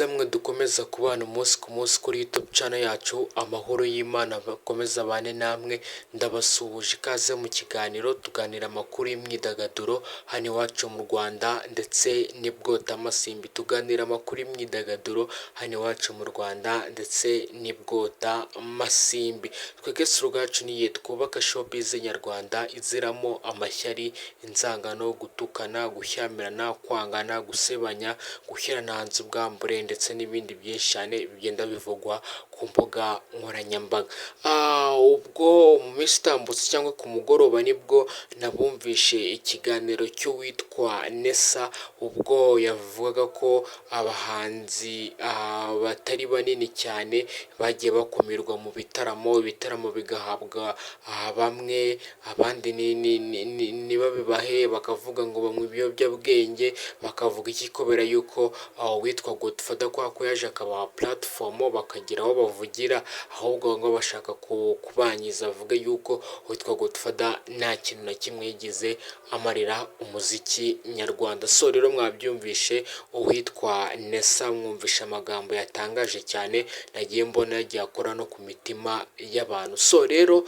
beza mwe dukomeza kubana umunsi ku munsi kuri YouTube channel yacu amahoro y'Imana bakomeza bane namwe ndabasuhuje ikaze mu kiganiro tuganira amakuru y'imyidagaduro hano iwacu mu Rwanda ndetse n'ibwota Masimbi tuganira amakuru y'imyidagaduro hano iwacu mu Rwanda ndetse n'ibwota Masimbi twege surugacu niye twubaka showbiz nyarwanda iziramo amashyari inzangano gutukana gushyamirana kwangana gusebanya gushyirana hanze ubwambure ndetse n'ibindi byinshi cyane bigenda bivugwa ku mbuga nkoranyambaga. Ubwo mu minsi itambutse cyangwa ku mugoroba nibwo nabumvishe ikiganiro cy'uwitwa Nessa ubwo yavugaga ko abahanzi batari banini cyane bagiye bakumirwa mu ibitaramo bigahabwa bamwe abandi nibabibahe bakavuga ngo bamwe ibiyobyabwenge bakavuga iki kubera yuko witwa Godfather ko yaje akabaha platform bakagira aho bavugira ahubwo ngo bashaka kubanyiza avuga yuko witwa Godfather nta kintu na kimwe yigize amarira umuziki nyarwanda. So rero mwabyumvishe uwitwa Nessa mwumvisha amagambo yatangaje cyane nagiye mbona yagiye akora no ku mitima y'abantu. So rero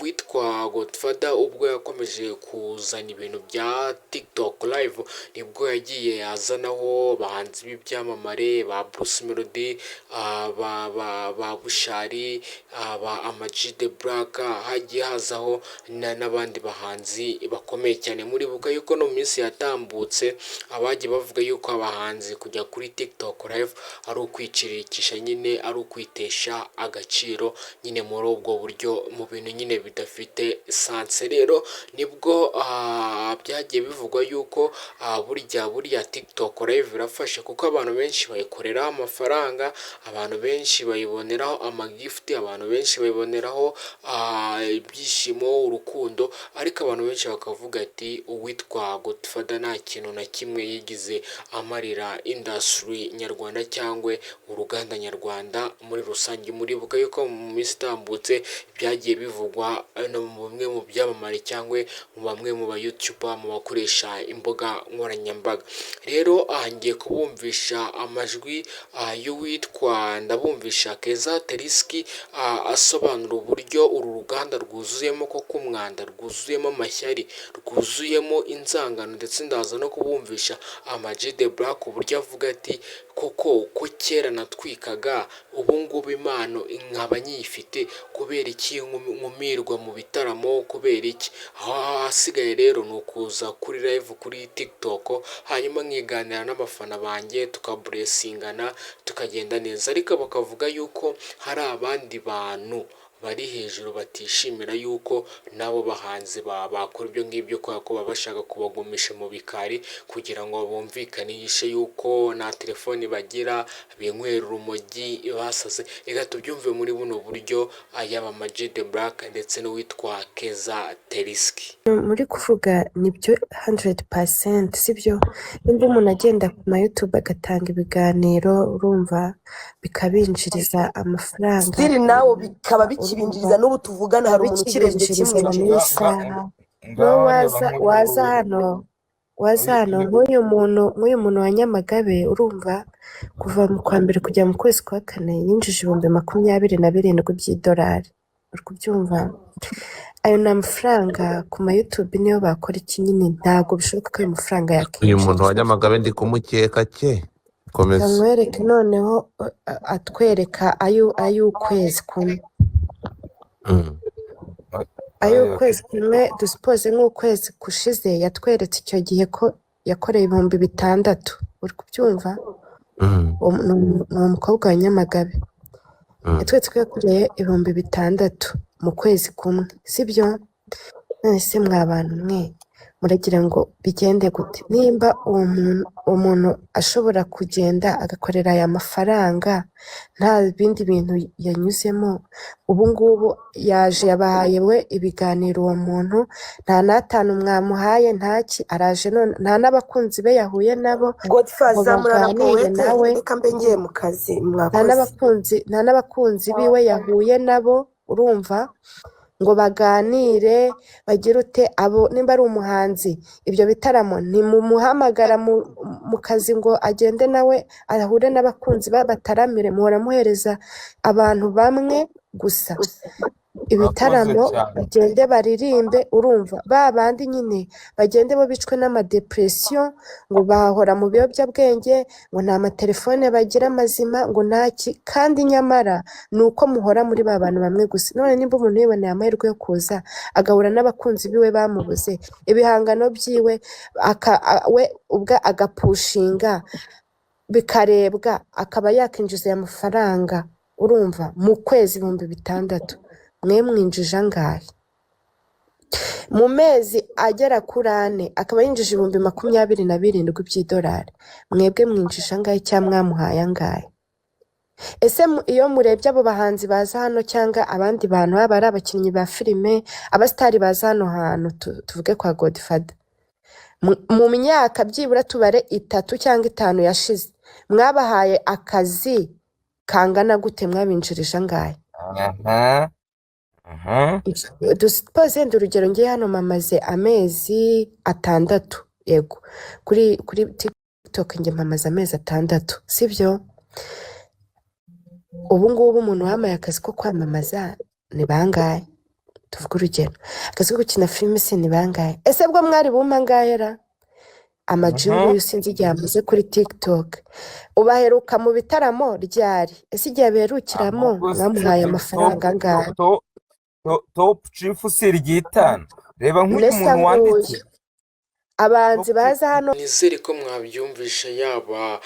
witwa Godfather ubwo yakomeje kuzana ibintu bya TikTok live nibwo yagiye azanaho bahanzi b'ibyamamare ba Bruce Melody ba Bushari ba Ama-G The Black hagiye hazaho n'abandi bahanzi bakomeye cyane muri buka yuko no minsi yatambutse abagiye bavuga yuko abahanzi kujya kuri TikTok live ari ukwicirikisha nyine ari ukwitesha agaciro nyine muri ubwo buryo mu bintu nyine bidafite sanse. Rero nibwo byagiye bivugwa yuko burya TikTok live irafasha kuko abantu benshi bayikoreraho amafaranga abantu benshi bayiboneraho amagift abantu benshi bayiboneraho ibyishimo urukundo ariko abantu benshi bakavuga ati uwitwa Godfather nta kintu na kimwe yigize amarira industry nyarwanda cyangwa uruganda nyarwanda muri rusange. Muri buka yuko mu minsi itambutse byagiye bivugwa no bamwe mu byamamare cyangwa mu bamwe mu ba YouTuber mu bakoresha imbuga nkoranyambaga. Rero ngiye kubumvisha amajwi y'uwitwa ndabumvisha Keza Teriski asobanura uburyo uru ruganda rwuzuyemo koko umwanda rwuzuyemo amashyari rwuzuyemo inzangano ndetse ndaza no kubumvisha Ama-G The Black uburyo avuga ati koko uko kera natwikaga ubu ngubu impano nkaba nyifite kubera iki nkumirwa mu bitaramo kubera iki hasigaye rero ni ukuza kuri live kuri TikTok hanyuma nkiganira n'abafana banjye tukaburesingana tukagenda neza ariko bakavuga yuko hari abandi bantu bari hejuru batishimira yuko nabo bahanzi bakora ibyo ngibyo kubera ko bashaka kubagumisha mu bikari kugira ngo bumvikanishe yuko nta telefoni bagira binywera urumogi basaze. Reka tubyumve muri buno buryo yaba Ama-G The Black ndetse n'uwitwa Keza Teriski. Muri kuvuga nibyo 100% sibyo nimba umuntu agenda ku YouTube agatanga ibiganiro urumva bikabinjiriza amafaranga Stili nawo bikaba bikibinjiriza n'ubu tuvugana hari umuntu ukirenze kimwe waza hano nk'uyu muntu wa Nyamagabe urumva kuva mu kwa mbere kujya mu kwezi kwa kane yinjije 27,000 by'idolari uri kubyumva. Ayo ni amafaranga ku ma YouTube niyo bakora iki nyine ntabwo bishoboka ko ayo mafaranga yakinjira. Uyu muntu wa Nyamagabe ndi kumukeka cye komeza Kamwereke noneho atwereka ay'ukwezi kumwe ay'ukwezi kumwe dusipoze nk'ukwezi kushize yatweretse icyo gihe ko yakoreye 6,000 uri kubyumva. Ni umukobwa wa Nyamagabe yatweretse ko yakoreye 6,000 mu kwezi kumwe sibyo. None se mwa bantu mwe muragira ngo bigende gute nimba umuntu ashobora kugenda agakorera aya mafaranga nta bindi bintu yanyuzemo ubu ngubu yaje yabahaye we ibiganiro uwo muntu nta natanu mwamuhaye ntaki araje none nta n'abakunzi be yahuye nabo Godfather muraganire nawe reka mbe ngiye mu kazi nta n'abakunzi biwe yahuye nabo urumva ngo baganire bagire ute, abo nimba ari umuhanzi ibyo bitaramo ntimumuhamagara mu kazi ngo agende nawe ahure n'abakunzi bataramire, muhora muhereza abantu bamwe gusa ibitaramo bagende baririmbe. Urumva ba bandi nyine bagende bo bicwe n'amadepresiyo, ngo bahora mu biyobyabwenge, ngo nta matelefone bagira mazima, ngo ntaki, kandi nyamara ni uko muhora muri ba bantu bamwe gusa. None nimba umuntu yiboneye amahirwe yo kuza agahura n'abakunzi biwe bamubuze, ibihangano byiwe we ubwe agapushinga bikarebwa, akaba yakinjiza aya mafaranga, urumva mu kwezi 6,000 mwe mwinjije angahe? Mu mezi agera kuri 4 akaba yinjije 27,000 by'idolari, mwebwe mwinjije angahe cyangwa mwamuhaye angahe? Ese iyo murebye abo bahanzi baza hano cyangwa abandi bantu baba ari abakinnyi ba filime, abasitari baza hano hantu, tuvuge kwa Godfather, mu myaka byibura tubare 3 cyangwa 5 yashize, mwabahaye akazi kangana gute? Mwabinjirije angahe? Dusipoze urugero, ngiye hano mamaze amezi 6, yego kuri TikTok njye mpamaze amezi 6, sibyo? Ubu ngubu umuntu wamaye akazi ko kwamamaza ni bangahe? Tuvuga urugero, akazi ko gukina filime se ni bangahe? Ese bwo mwari bumpa ngahera? Amajuru sinzi igihe amaze kuri TikTok. Ubaheruka mu bitaramo ryari? Ese igihe aberukiramo mwamuhaye amafaranga angahe? Top Chief Sirigitana, reba nk'umuntu wanditse abanzi baza hano. Nizere ko mwabyumvisha, yaba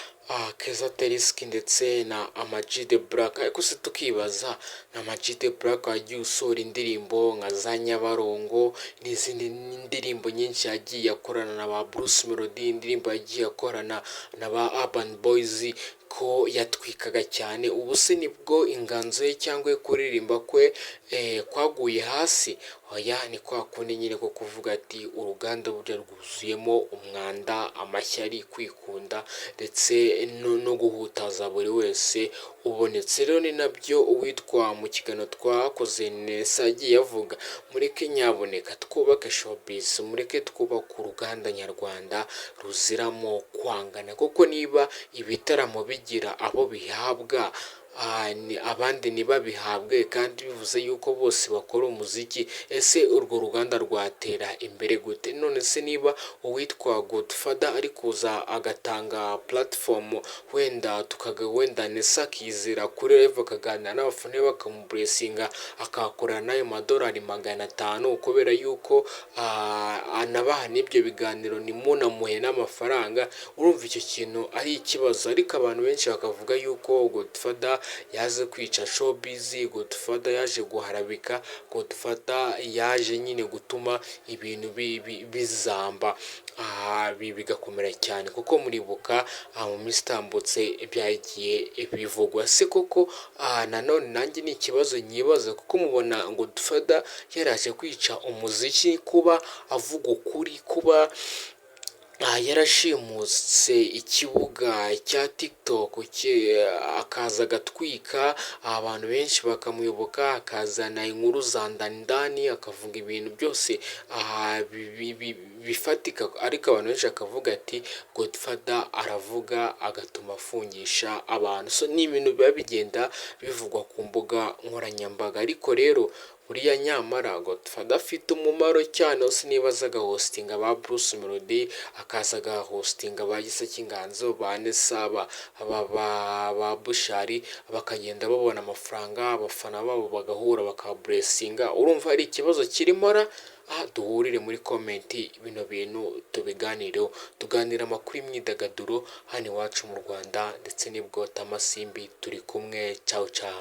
Keza Teriski ndetse na Ama-G The Black. Ariko se tukibaza, na Ama-G The Black wagiye usohora indirimbo nka za Nyabarongo n'izindi ndirimbo nyinshi yagiye akorana na ba Bruce Melody, indirimbo yagiye akorana na ba Urban Boys, ko yatwikaga cyane. Ubu se nibwo inganzo ye cyangwa kuririmba kwe kwaguye hasi? Oya, ni kwa kundi nyine ko kuvuga ati uruganda burya rwuzuyemo umwanda, amashyari, kwikunda ndetse no guhutaza buri wese ubonetse. Rero ni nabyo uwitwa mu kiganiro twakoze Nessa yagiye avuga, mureke nyaboneka twubake showbiz, mureke twubake uruganda nyarwanda ruziramo kwangana, kuko niba ibitaramo bigira abo bihabwa abandi ntibabihabwe, kandi bivuze yuko bose bakora umuziki, ese urwo ruganda rwatera imbere gute? None se niba uwitwa Godfather ari kuza agatanga platform, wenda wenda Nessa akizera kuri live akaganira n'abafana bakamuburesinga, akakora n'ayo madolari 500, kubera yuko anabaha n'ibyo biganiro nimunamuhe n'amafaranga. Urumva icyo kintu ari ikibazo. Ariko abantu benshi bakavuga yuko Godfather yaje kwica showbiz, Godfather yaje guharabika, Godfather yaje nyine gutuma ibintu bizamba, bigakomera cyane, kuko muribuka mu minsi itambutse byagiye bivugwa. Se koko nanone nanjye ni ikibazo nyibaza, kuko mubona Godfather yaraje kwica umuziki, kuba avuga ukuri, kuba yarashimuse ikibuga cya TikTok cye, akaza agatwika abantu benshi bakamuyoboka, akazana inkuru za ndani, akavuga ibintu byose bifatika, ariko abantu benshi akavuga ati Godfather aravuga agatuma afungisha abantu. So ni ibintu biba bigenda bivugwa ku mbuga nkoranyambaga. Ariko rero buriya nyamara Godfather afite umumaro cyane. Hose nibaza agahostinga ba Bruce Melody, akaza agahostinga ba Gisa cy'inganzo, ba Nessa, ba Bushari, bakagenda babona amafaranga, abafana babo bagahura bakaburesinga. Urumva ari ikibazo kirimo duhurire muri komenti bino bintu tubiganireho, tuganira amakuru y'imyidagaduro hano iwacu mu Rwanda, ndetse n'ibwo Tamasimbi turi kumwe. Ciao ciao.